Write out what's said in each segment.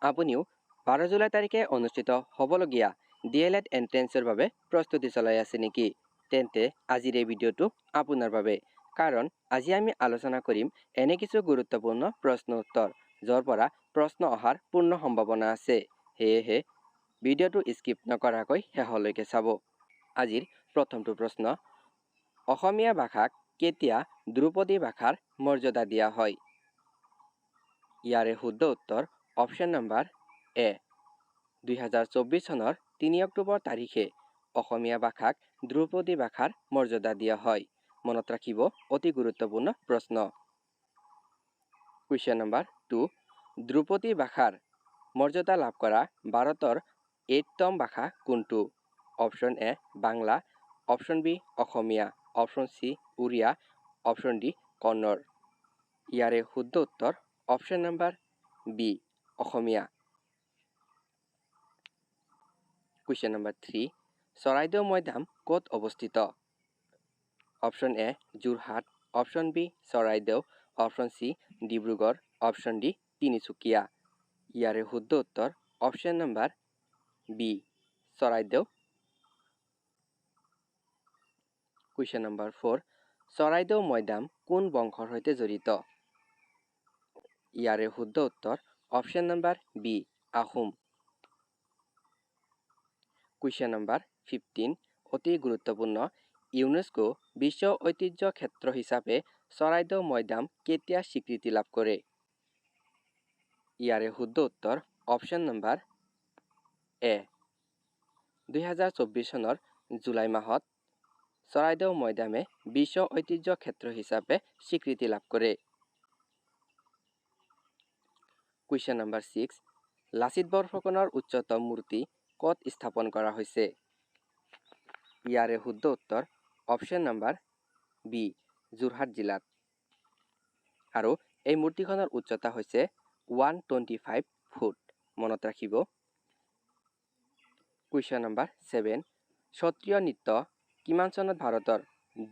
আপুনিও 12 জুলাই তাৰিখে অনুষ্ঠিত হ'বলগীয়া DLED এন্ট্ৰেন্সৰ বাবে প্ৰস্তুতি চলাই আছে নেকি? তেন্তে আজিৰ এই ভিডিঅ'টো আপোনাৰ বাবে। কাৰণ আজি আমি আলোচনা কৰিম এনে কিছু গুৰুত্বপূৰ্ণ প্ৰশ্ন উত্তৰ যাৰ পৰা প্ৰশ্ন অহাৰ পূৰ্ণ সম্ভাৱনা আছে। সেয়েহে ভিডিঅ'টো স্কিপ নকৰাকৈ শেষলৈকে চাব। আজিৰ প্ৰথমটো প্ৰশ্ন, অসমীয়া ভাষাক কেতিয়া ধ্ৰুপদী ভাষাৰ মৰ্যাদা দিয়া হয়? ইয়াৰে শুদ্ধ উত্তৰ অপশ্যন নম্বৰ এ। 2024 চনৰ 3 অক্টোবৰ তাৰিখে অসমীয়া ভাষাক ধ্ৰুপদী ভাষাৰ মৰ্যাদা দিয়া হয়। মনত ৰাখিব, অতি গুৰুত্বপূৰ্ণ প্ৰশ্ন। কুৱেশ্যন নম্বৰ 2, ধ্ৰুপদী ভাষাৰ মৰ্যাদা লাভ কৰা ভাৰতৰ 8তম ভাষা কোনটো? Option A Bangla, option B Asamiya, option C Oriya, option D Kannada. ইয়াৰে শুদ্ধ উত্তৰ option number B Asamiya. Question number 3, Charaideo Moidam ক'ত অৱস্থিত? Option A Jorhat, option B Charaideo, option C Dibrugarh, option D Tinsukia. ইয়াৰে শুদ্ধ উত্তৰ option number B Charaideo. Question number 4, Charaideo Moidam কোন বংশৰ সৈতে জড়িত? ইয়াৰে শুদ্ধ উত্তৰ option number B Ahom. Question number 15, অতি গুৰুত্বপূৰ্ণ, ইউনেস্কো বিশ্ব ঐতিহ্য ক্ষেত্ৰ হিচাপে চৰাইদেউ মৈদাম কেতিয়া স্বীকৃতি লাভ কৰে? ইয়াৰে শুদ্ধ উত্তৰ অপশ্যন নম্বৰ এ। 2024 চনৰ জুলাই মাহত চৰাইদেউ মৈদামে বিশ্ব ঐতিহ্য ক্ষেত্ৰ হিচাপে স্বীকৃতি লাভ কৰে। কুৱেশ্যন নম্বৰ 6, লাচিত বৰফুকনৰ উচ্চতম মূৰ্তি ক'ত স্থাপন কৰা হৈছে? ইয়াৰে শুদ্ধ উত্তৰ অপশ্যন নম্বৰ বি যোৰহাট জিলাত। আৰু এই মূৰ্তিখনৰ উচ্চতা হৈছে 125 ফুট। মনত ৰাখিব। কুৱেশ্যন নম্বৰ 7, সত্ৰীয় নৃত্য কিমান চনত ভাৰতৰ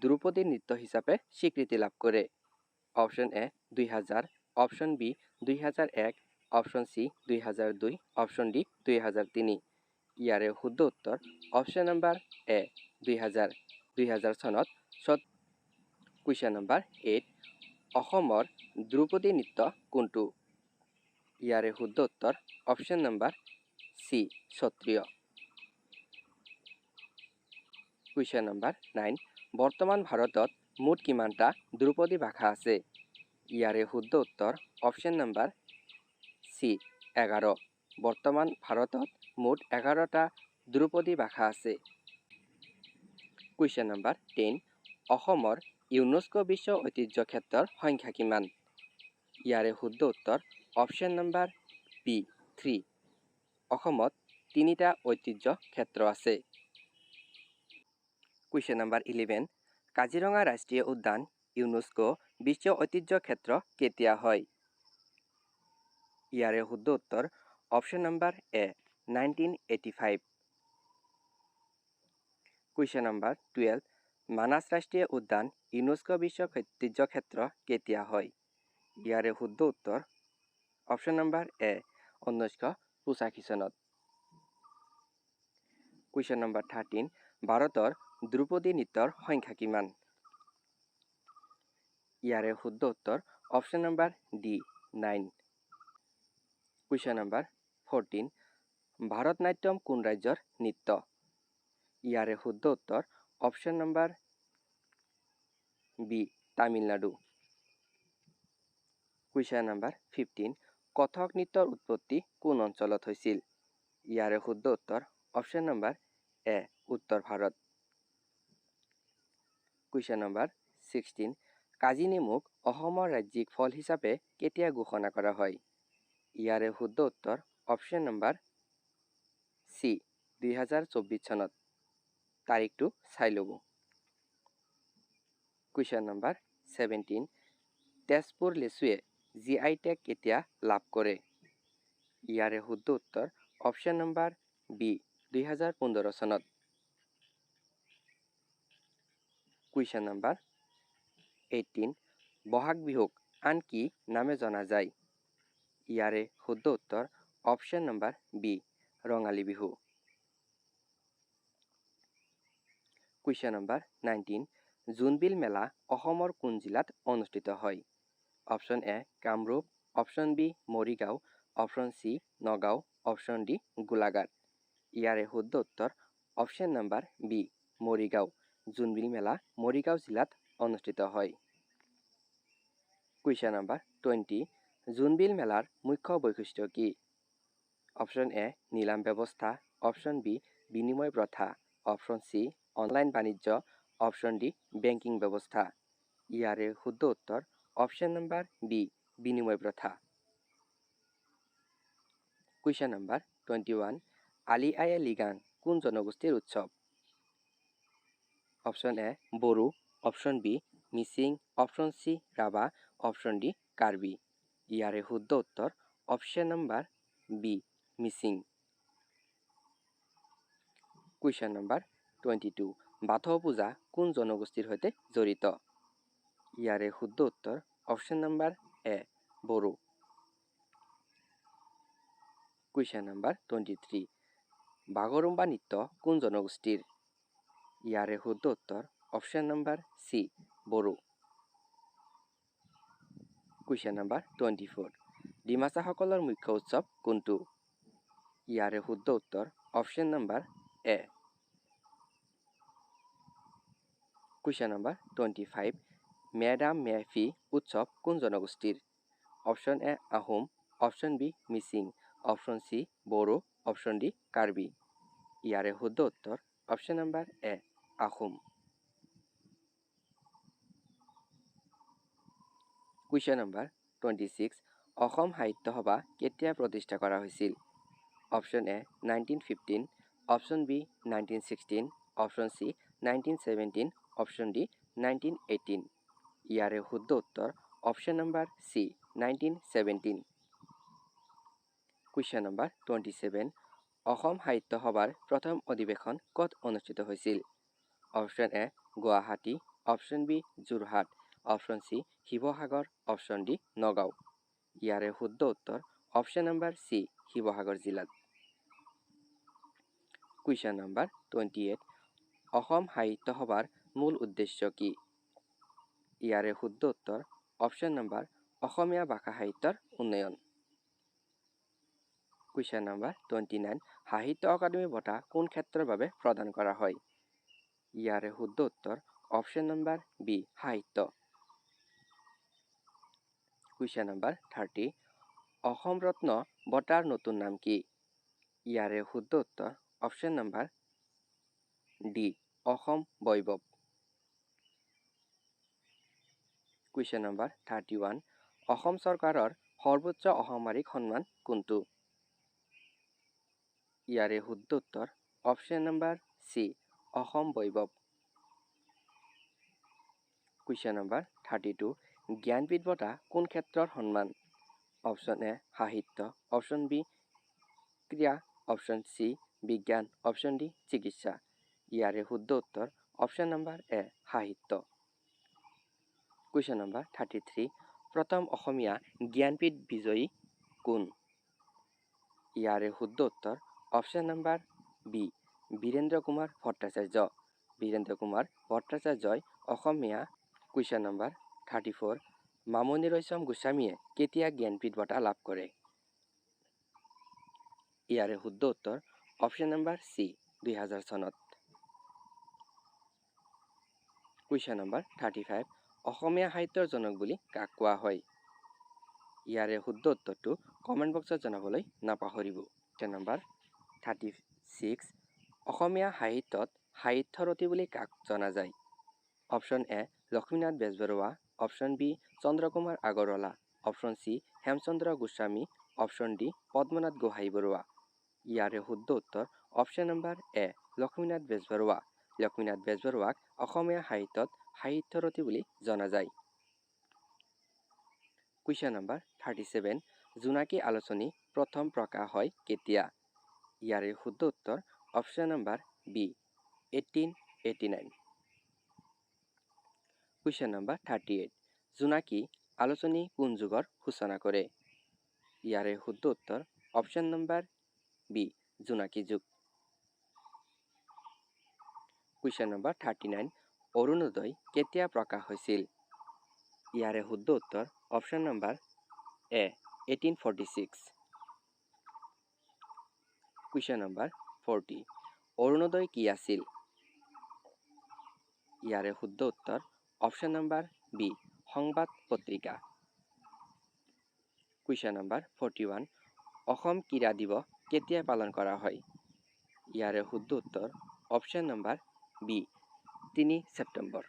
ধ্ৰুপদী নৃত্য হিচাপে স্বীকৃতি লাভ কৰে? Option A 2000, option B 2001, option C 2002, option D 2003। ইয়াৰে শুদ্ধ উত্তৰ অপশ্যন নম্বৰ এ 2000 চনত। কুৱেশ্যন নম্বৰ 8, অসমৰ ধ্ৰুপদী নৃত্য কোনটো? ইয়াৰে শুদ্ধ উত্তৰ option number C Sattriya. Question number 9, বৰ্তমান ভাৰতত মুঠ কিমানটা ধ্ৰুপদী ভাষা আছে? ইয়াৰে শুদ্ধ উত্তৰ অপশ্যন নম্বৰ চি 11। বৰ্তমান ভাৰতত মুঠ 11টা ধ্ৰুপদী ভাষা আছে। কুৱেশ্যন নম্বৰ 10, অসমৰ ইউনেস্কো বিশ্ব ঐতিহ্য ক্ষেত্ৰৰ সংখ্যা কিমান? ইয়াৰে শুদ্ধ উত্তৰ অপশ্যন নম্বৰ বি 3। অসমত 3টা ঐতিহ্য ক্ষেত্ৰ আছে। কুৱেশ্যন নম্বৰ 11, কাজিৰঙা ৰাষ্ট্ৰীয় উদ্যান ইউনেস্কো বিশ্ব ঐতিহ্য ক্ষেত্ৰ কেতিয়া হয়? ইয়াৰে শুদ্ধ উত্তৰ অপশ্যন নম্বৰ এ 1985। কুৱেশ্যন নম্বৰ 12, মানাস ৰাষ্ট্ৰীয় উদ্যান ইউনেস্কো বিশ্ব ঐতিহ্য ক্ষেত্ৰ কেতিয়া হয়? ইয়াৰে শুদ্ধ উত্তৰ অপশ্যন নম্বৰ এ 1985 চনত। কুৱেশ্যন নম্বৰ 13, ভাৰতৰ ধ্ৰুপদী নৃত্যৰ সংখ্যা কিমান? ইয়াৰে শুদ্ধ উত্তৰ option number D 9। Question number 14, Bharatanatyam কোন ৰাজ্যৰ নৃত্য? ইয়াৰে শুদ্ধ উত্তৰ option number B Tamil Nadu. Question number 15, Kathak নৃত্যৰ উৎপত্তি কোন অঞ্চলত হৈছিল? ইয়াৰে শুদ্ধ উত্তৰ অপশ্যন নম্বৰ এ উত্তৰ ভাৰত। কুৱেশ্যন নম্বৰ 16, কাজি নেমুক অসমৰ ৰাজ্যিক ফল হিচাপে কেতিয়া ঘোষণা কৰা হয়? ইয়াৰে শুদ্ধ উত্তৰ অপশ্যন নম্বৰ চি 2024 চনত। তাৰিখটো চাই ল'ব। কুৱেশ্যন নম্বৰ 17, তেজপুৰ লেচুৱে GI টেগ কেতিয়া লাভ কৰে? ইয়াৰে শুদ্ধ উত্তৰ অপশ্যন নম্বৰ বি 2015 চনত। কুৱেশ্যন নম্বৰ 18, বহাগ বিহুক আন কি নামে জনা যায়? ইয়াৰে শুদ্ধ উত্তৰ option number B Rongali Bihu. Question number 19 Jonbeel Mela অসমৰ কোন জিলাত অনুষ্ঠিত হয়? Option A Kamrup, option B Morigaon, option C Nagaon, option D Golaghat. ইয়াৰে শুদ্ধ উত্তৰ option number B Morigaon. Jonbeel Mela Morigaon জিলাত অনুষ্ঠিত হয়। কুৱেশ্যন নম্বৰ 20 জোনবিল মেলাৰ মুখ্য বৈশিষ্ট্য কি? অপশ্যন এ নিলাম ব্যৱস্থা, অপশ্যন বি বিনিময় প্ৰথা, অপশ্যন চি অনলাইন বাণিজ্য, অপশ্যন ডি বেংকিং ব্যৱস্থা। ইয়াৰে শুদ্ধ উত্তৰ অপশ্যন নম্বৰ বি বিনিময় প্ৰথা। কুৱেশ্যন নম্বৰ 21 আলি আয়ে লৃগাং কোন জনগোষ্ঠীৰ উৎসৱ? Option A Bodo, option B Mising, option C Rabha, option D Karbi. ইয়াৰে শুদ্ধ উত্তৰ option number B Mising. Question number 22 Bathou puja কোন জনগোষ্ঠীৰ সৈতে জড়িত? ইয়াৰে শুদ্ধ উত্তৰ option number A Bodo. Question number 23 Bagurumba নৃত্য কোন জনগোষ্ঠীৰ? ইয়াৰে শুদ্ধ উত্তৰ option number C Bodo. Question number 24 ডিমাছাসকলৰ মুখ্য উৎসৱ কোনটো? ইয়াৰে শুদ্ধ উত্তৰ option number A. Question number 25 madam মে ফি উৎসৱ কোন জনগোষ্ঠীৰ? Option A Ahom, option B Mising, option C Bodo, option D Karbi. ইয়াৰে শুদ্ধ উত্তৰ option number A Ahom. Question number 26 Asam Sahitya Sabha কেতিয়া প্ৰতিষ্ঠা কৰা হৈছিল? Option A 1915, option B 1916, option C 1917, option D 1918। ইয়াৰে শুদ্ধ উত্তৰ option number C 1917। Question number 27 Asam Sahitya সভাৰ প্ৰথম অধিৱেশন ক'ত অনুষ্ঠিত হৈছিল? Option A Guwahati, option B Jorhat, option C Sivasagar, option D Nagaon. ইয়াৰে শুদ্ধ উত্তৰ অপশ্যন নম্বৰ চি শিৱসাগৰ জিলাত। কুৱেশ্যন নম্বৰ 28 অসম সাহিত্য সভাৰ মূল উদ্দেশ্য কি? ইয়াৰে শুদ্ধ উত্তৰ অপশ্যন নম্বৰ অসমীয়া ভাষা সাহিত্যৰ উন্নয়ন। কুৱেশ্যন নম্বৰ 29 সাহিত্য অকাডেমি বঁটা কোন ক্ষেত্ৰৰ বাবে প্ৰদান কৰা হয়? ইয়াৰে শুদ্ধ উত্তৰ অপশ্যন নম্বৰ বি সাহিত্য। কুৱেশ্যন নম্বৰ 30 অসম ৰত্ন বঁটাৰ নতুন নাম কি? ইয়াৰে শুদ্ধ উত্তৰ অপশ্যন নম্বৰ ডি অসম বৈভৱ। কুৱেশ্যন নম্বৰ 31 অসম চৰকাৰৰ সৰ্বোচ্চ অসামৰিক সন্মান কোনটো? ইয়াৰে শুদ্ধ উত্তৰ অপশ্যন নম্বৰ চি অসম বৈভৱ। কুৱেশ্যন নম্বৰ 32 জ্ঞানপীঠ বঁটা কোন ক্ষেত্ৰৰ সন্মান? অপশ্যন এ সাহিত্য, অপশ্যন বি ক্ৰীড়া, অপশ্যন চি বিজ্ঞান, অপশ্যন ডি চিকিৎসা। ইয়াৰে শুদ্ধ উত্তৰ অপশ্যন নম্বৰ এ সাহিত্য। কুৱেশ্যন নম্বৰ 33 প্ৰথম অসমীয়া জ্ঞানপীঠ বিজয়ী কোন? ইয়াৰে শুদ্ধ উত্তৰ option number B Birendra Kumar Bhattacharya. Birendra Kumar ভট্টাচাৰ্যই অসমীয়া। কুৱেশ্যন নম্বৰ 34 মামণি ৰয়ছম গোস্বামীয়ে কেতিয়া জ্ঞানপীঠ বঁটা লাভ কৰে? ইয়াৰে শুদ্ধ উত্তৰ অপশ্যন নম্বৰ চি 2000 চনত। কুৱেশ্যন নম্বৰ 35 অসমীয়া সাহিত্যৰ জনক বুলি কাক কোৱা হয়? ইয়াৰে শুদ্ধ উত্তৰটো কমেণ্ট বক্সত জনাবলৈ নাপাহৰিব। কুৱেশ্যন নম্বৰ 36 অসমীয়া সাহিত্যত সাহিত্যৰথী বুলি কাক জনা যায়? Option A Lakshminath Bezbaroa, option B Chandrakumar Agarwala, option C Hemchandra Goswami, option D Padmanath Gohain Baruah. ইয়াৰে শুদ্ধ উত্তৰ option number A Lakshminath Bezbaroa. Lakshminath বেজবৰুৱাক অসমীয়া সাহিত্যত সাহিত্যৰথী বুলি জনা যায়। কুৱেশ্যন নম্বৰ 37 জোনাকী আলোচনী প্ৰথম প্ৰকাশ হয় কেতিয়া? ইয়াৰে শুদ্ধ উত্তৰ option number B 1889। Question number 38 Jonaki আলোচনী কোন যুগৰ সূচনা কৰে? ইয়াৰে শুদ্ধ উত্তৰ অপশ্যন নম্বৰ বি জোনাকী যুগ। কুৱেশ্যন নম্বৰ 39 অৰুণোদয় কেতিয়া প্ৰকাশ হৈছিল? ইয়াৰে শুদ্ধ উত্তৰ অপশ্যন নম্বৰ এ 1846। কুৱেশ্যন নম্বৰ 40 অৰুণোদয় কি আছিল? ইয়াৰে শুদ্ধ উত্তৰ অপশ্যন নম্বৰ বি সংবাদ পত্ৰিকা। কুৱেশ্যন নম্বৰ 41 অসম ক্ৰীড়া দিৱস কেতিয়া পালন কৰা হয়? ইয়াৰে শুদ্ধ উত্তৰ অপশ্যন নম্বৰ বি 3 ছেপ্টেম্বৰ।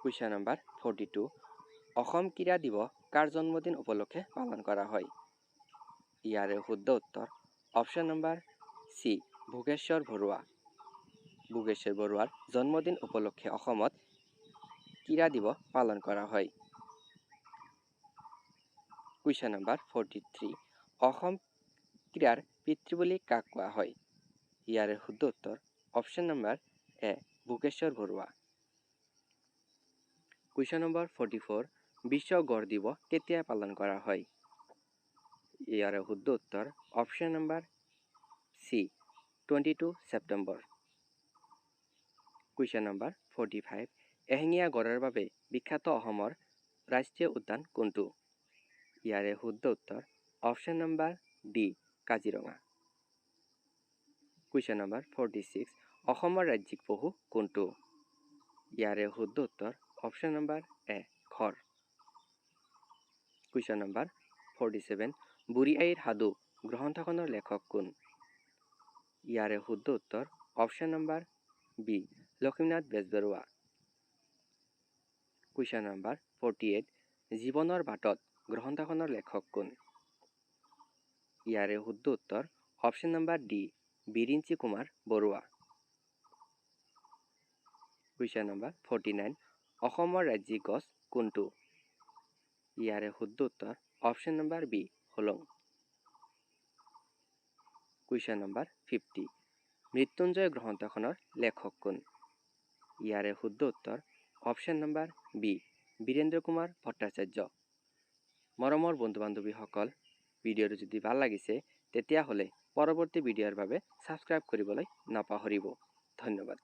কুৱেশ্যন নম্বৰ 42 অসম ক্ৰীড়া দিৱস কাৰ জন্মদিন উপলক্ষে পালন কৰা হয়? ইয়াৰে শুদ্ধ উত্তৰ option number C Bhogeswar Baruah. Bhogeswar বৰুৱাৰ জন্মদিন উপলক্ষে অসমত ক্ৰীড়া দিৱস পালন কৰা হয়। কুৱেশ্যন নম্বৰ 43 অসম ক্ৰীড়াৰ পিতৃ বুলি কাক কোৱা হয়? ইয়াৰে শুদ্ধ উত্তৰ অপশ্যন নম্বৰ এ ভোগেশ্বৰ বৰুৱা। কুৱেশ্যন নম্বৰ 44 বিশ্ব গড় দিৱস কেতিয়া পালন কৰা হয়? ইয়াৰে শুদ্ধ উত্তৰ option number C 22 September. Question number 45 এশিঙীয়া গড়ৰ বাবে বিখ্যাত অসমৰ ৰাষ্ট্ৰীয় উদ্যান কোনটো? ইয়াৰে শুদ্ধ উত্তৰ option number D Kaziranga. Question number 46 অসমৰ ৰাজ্যিক পশু কোনটো? ইয়াৰে শুদ্ধ উত্তৰ অপশ্যন নম্বৰ এ ঘৰ। কুৱেশ্যন নম্বৰ 47 বুঢ়ী আইৰ সাধু গ্ৰন্থখনৰ লেখক কোন? ইয়াৰে শুদ্ধ উত্তৰ option number B Lakshminath Bezbaroa. Question number 48 জীৱনৰ বাটত গ্ৰন্থখনৰ লেখক কোন? ইয়াৰে শুদ্ধ উত্তৰ অপশ্যন নম্বৰ ডি বিৰিঞ্চি কুমাৰ বৰুৱা। কুৱেশ্যন নম্বৰ 49 অসমৰ ৰাজ্যিক গছ কোনটো? ইয়াৰে শুদ্ধ উত্তৰ অপশ্যন নম্বৰ বি হোলং। কুৱেশ্যন নম্বৰ 50 মৃত্যুঞ্জয় গ্ৰন্থখনৰ লেখক কোন? ইয়াৰে শুদ্ধ উত্তৰ option number B Birendra Kumar Bhattacharya. মৰমৰ বন্ধু বান্ধৱীসকল ভিডিঅ'টো যদি ভাল লাগিছে তেতিয়াহ'লে পৰৱৰ্তী ভিডিঅ'ৰ বাবে ছাবস্ক্ৰাইব কৰিবলৈ নাপাহৰিব। ধন্যবাদ।